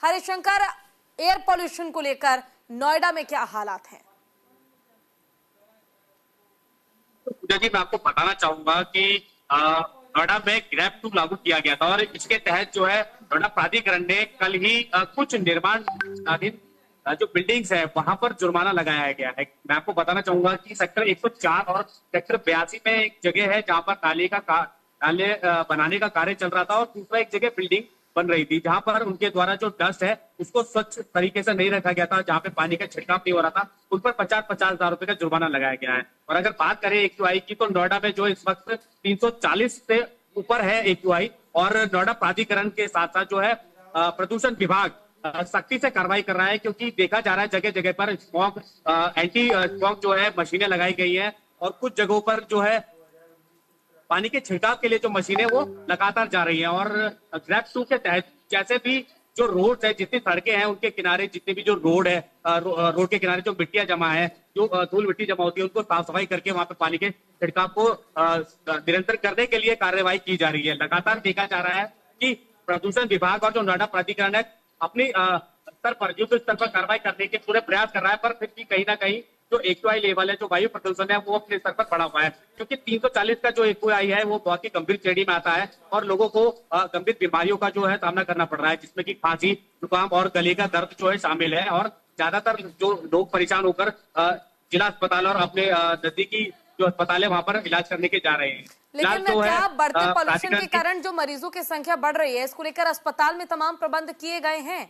Harishankar, air pollution को लेकर नोएडा में क्या हालात हैं? पूजा जी, मैं आपको बताना चाहूंगा कि नोएडा में ग्रैब 2 लागू किया गया था और इसके तहत जो है नोएडा प्राधिकरण ने कल ही कुछ निर्माणाधीन जो बिल्डिंग्स है वहां पर जुर्माना लगाया गया है। मैं आपको बताना चाहूंगा कि सेक्टर 104 और सेक्टर 82 में एक जगह है जहां पर नाले बनाने का कार्य चल रहा था और दूसरा एक जगह बिल्डिंग बन रही थी जहां पर उनके द्वारा जो डस्ट है उसको स्वच्छ तरीके से नहीं रखा गया था, जहां पे पानी का छिड़काव नहीं हो रहा था, उन पर 50-50 हजार रुपए का जुर्माना लगाया गया है। और अगर बात करें एक्यूआई की, तो नोएडा में जो इस वक्त 340 से ऊपर है एक्यूआई और नोएडा प्राधिकरण के साथ साथ जो है प्रदूषण विभाग सख्ती से कार्रवाई कर रहा है, क्योंकि देखा जा रहा है जगह जगह पर स्मॉग एंटी स्मॉग जो है मशीनें लगाई गई है और कुछ जगहों पर जो है पानी के छिड़काव के लिए जो मशीनें वो लगातार जा रही हैं। और ग्रैब 2 के तहत जैसे भी जो रोड है, जितनी सड़कें हैं उनके किनारे जितने भी जो रोड है, रोड के किनारे जो मिट्टियां जमा है, जो धूल मिट्टी जमा होती है, उनको साफ सफाई करके वहां पे पानी के छिड़काव को निरंतर करने के लिए कार्यवाही की जा रही है। लगातार देखा जा रहा है कि प्रदूषण विभाग और जो नोएडा प्राधिकरण है अपनी स्तर पर युद्ध स्तर पर कार्रवाई करने के पूरे प्रयास कर रहा है, पर फिर भी कहीं ना कहीं जो एक्यूआई लेवल है, जो वायु प्रदूषण है, वो अपने स्तर पर बढ़ा हुआ है, क्योंकि 340 का जो एक्यूआई है वो बहुत ही गंभीर श्रेणी में आता है और लोगों को गंभीर बीमारियों का जो है सामना करना पड़ रहा है, जिसमें कि खांसी, जुकाम और गले का दर्द जो है शामिल है। और ज्यादातर जो लोग परेशान होकर जिला अस्पताल और अपने नजदीकी जो अस्पताल है वहां पर इलाज करने के जा रहे हैं। लेकिन जो क्या है बढ़ते पॉल्यूशन के कारण जो मरीजों की संख्या बढ़ रही है, इसको लेकर अस्पताल में तमाम प्रबंध किए गए हैं?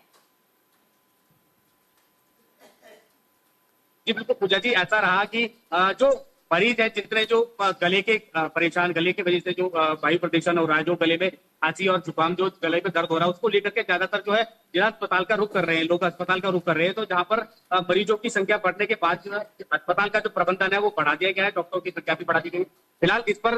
जी बिल्कुल पूजा जी, ऐसा रहा कि जो मरीज है, जितने जो गले के परेशान, गले की वजह से जो वायु प्रदूषण हो रहा है, जो गले में खांसी और जुकाम, जो गले में दर्द हो रहा है, उसको लेकर के ज्यादातर जो है जिला अस्पताल का रुख कर रहे हैं, लोग अस्पताल का रुख कर रहे हैं। तो जहां पर मरीजों की संख्या बढ़ने के बाद जो है अस्पताल का जो प्रबंधन है वो बढ़ा दिया गया है, डॉक्टरों की संख्या भी बढ़ा दी गई। फिलहाल इस पर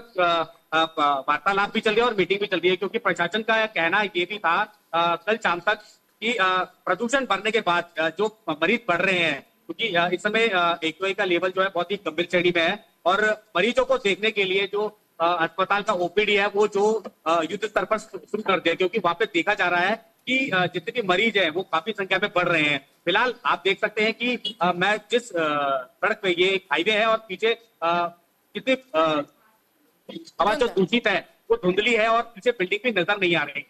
वार्तालाप भी चल रही है और मीटिंग भी चल रही है, क्योंकि प्रशासन का कहना ये भी था कल शाम तक कि प्रदूषण बढ़ने के बाद जो मरीज बढ़ रहे हैं, क्योंकि इस समय एक्यूआई का लेवल जो है बहुत ही गंभीर श्रेणी में है और मरीजों को देखने के लिए जो अस्पताल का ओपीडी है वो जो युद्ध स्तर पर शुरू कर दिया, क्योंकि वहां पे देखा जा रहा है कि जितने भी मरीज हैं वो काफी संख्या में बढ़ रहे हैं। फिलहाल आप देख सकते हैं कि मैं जिस सड़क पे, ये एक हाईवे है और पीछे कितनी हवा जो दूषित है वो धुंधली है और पीछे बिल्डिंग भी नजर नहीं आ रही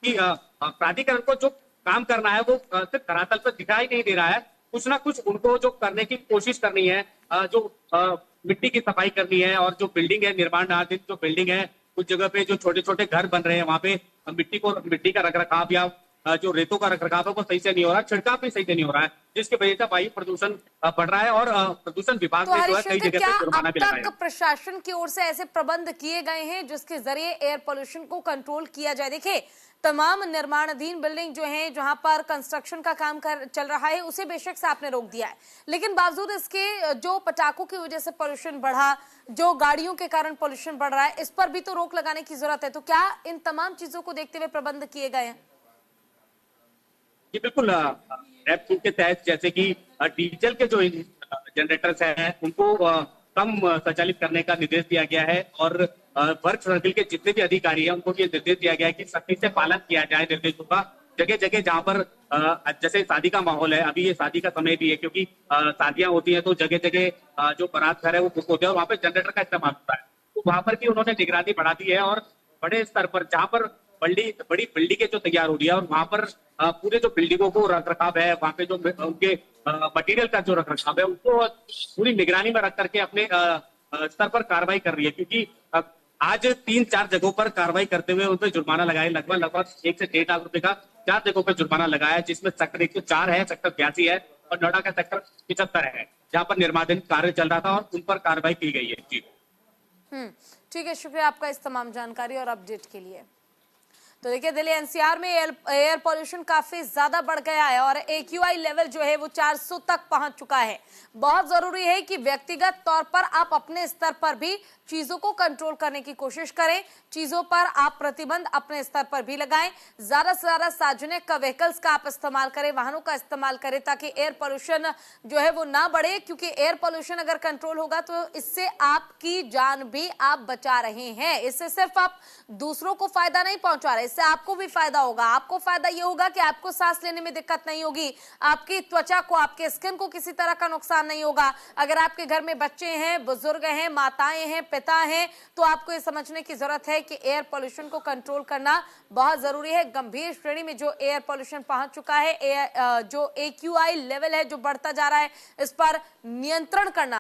कि प्राधिकरण को जो काम करना है वो सिर्फ धरातल पर दिखाई नहीं दे रहा है। कुछ ना कुछ उनको जो करने की कोशिश करनी है, जो मिट्टी की सफाई करनी है और जो बिल्डिंग है, निर्माणाधीन जो बिल्डिंग है, कुछ जगह पे जो छोटे छोटे घर बन रहे हैं वहां पे मिट्टी का रखरखाव या जो रेतों का रखरखाव है वो सही से नहीं हो रहा, छिड़काव भी सही से नहीं हो रहा है, जिसकी वजह से वायु प्रदूषण बढ़ रहा है और प्रदूषण विभाग तो ने जो है कई जगह पे जुर्माना भी लगाया। प्रशासन की ओर से ऐसे प्रबंध किए गए हैं जिसके जरिए एयर पोल्यूशन को कंट्रोल किया जाए? देखिए, तमाम निर्माणाधीन बिल्डिंग जो है, जहां पर कंस्ट्रक्शन का काम चल रहा है, उसे बेशक से आपने रोक दिया है, लेकिन बावजूद इसके जो पटाखों की वजह से पोल्यूशन बढ़ा, जो गाड़ियों के कारण पोल्यूशन बढ़ रहा है, इस पर भी तो रोक लगाने की जरूरत है। तो क्या इन तमाम चीजों को देखते हुए प्रबंध किए गए हैं? जी बिल्कुल, ग्रैब 2 के तहत जैसे कि डीजल के जो जनरेटर्स हैं उनको कम संचालित करने का निर्देश दिया गया है और वर्क सर्किल के जितने भी अधिकारी हैं उनको ये निर्देश दिया गया है कि सख्ती से पालन किया जाए निर्देशों का। जगह जगह जहां पर जैसे शादी का माहौल है, अभी ये शादी का समय भी है, क्योंकि शादियां होती हैं तो जगह जगह जो बारात घर है वो बुक होते हैं और वहां पे जनरेटर का इस्तेमाल होता है, तो वहां पर भी उन्होंने निगरानी बढ़ा दी है और बड़े स्तर पर जहां पर बड़ी बिल्डिंगें जो तैयार हो रही है और वहां पर पूरे जो बिल्डिंगों को रख रखाव है, वहां पे जो उनके मटेरियल का जो रख रखाव है उनको पूरी निगरानी में रख करके अपने स्तर पर कार्रवाई कर रही है, क्योंकि आज 3-4 जगहों पर कार्रवाई करते हुए उन पर जुर्माना लगाया, लगभग 1 से 1.5 लाख रुपए का 4 जगहों पर जुर्माना लगाया, जिसमें सेक्टर 104 है, सेक्टर 82 है और नोएडा का सेक्टर 75 है, जहां पर निर्माणाधीन कार्य चल रहा था और उन पर कार्रवाई की गई है। जी ठीक है, शुक्रिया आपका इस तमाम जानकारी और अपडेट के लिए। तो देखिए, दिल्ली एनसीआर में एयर पोल्यूशन काफी ज्यादा बढ़ गया है और एक्यूआई लेवल जो है वो 400 तक पहुंच चुका है। बहुत जरूरी है कि व्यक्तिगत तौर पर आप अपने स्तर पर भी चीजों को कंट्रोल करने की कोशिश करें, चीजों पर आप प्रतिबंध अपने स्तर पर भी लगाएं, ज्यादा से ज्यादा सार्वजनिक व्हीकल्स का आप इस्तेमाल करें, वाहनों का इस्तेमाल करें, ताकि एयर पोल्यूशन जो है वो ना बढ़े, क्योंकि एयर पोल्यूशन अगर कंट्रोल होगा तो इससे आपकी जान भी आप बचा रहे हैं, इससे सिर्फ आप दूसरों को फायदा नहीं पहुंचा रहे, इससे आपको भी फायदा होगा। आपको फायदा ये होगा कि आपको सांस लेने में दिक्कत नहीं होगी, आपकी त्वचा को, आपके स्किन को किसी तरह का नुकसान नहीं होगा। अगर आपके घर में बच्चे हैं, बुजुर्ग हैं, माताएं हैं, पिता हैं, तो आपको ये समझने की जरूरत है कि एयर पोल्यूशन को कंट्रोल करना बहुत जरूरी है। गंभीर श्रेणी में जो एयर पोल्यूशन पहुंच चुका है, जो AQI लेवल है जो बढ़ता जा रहा है, इस पर नियंत्रण करना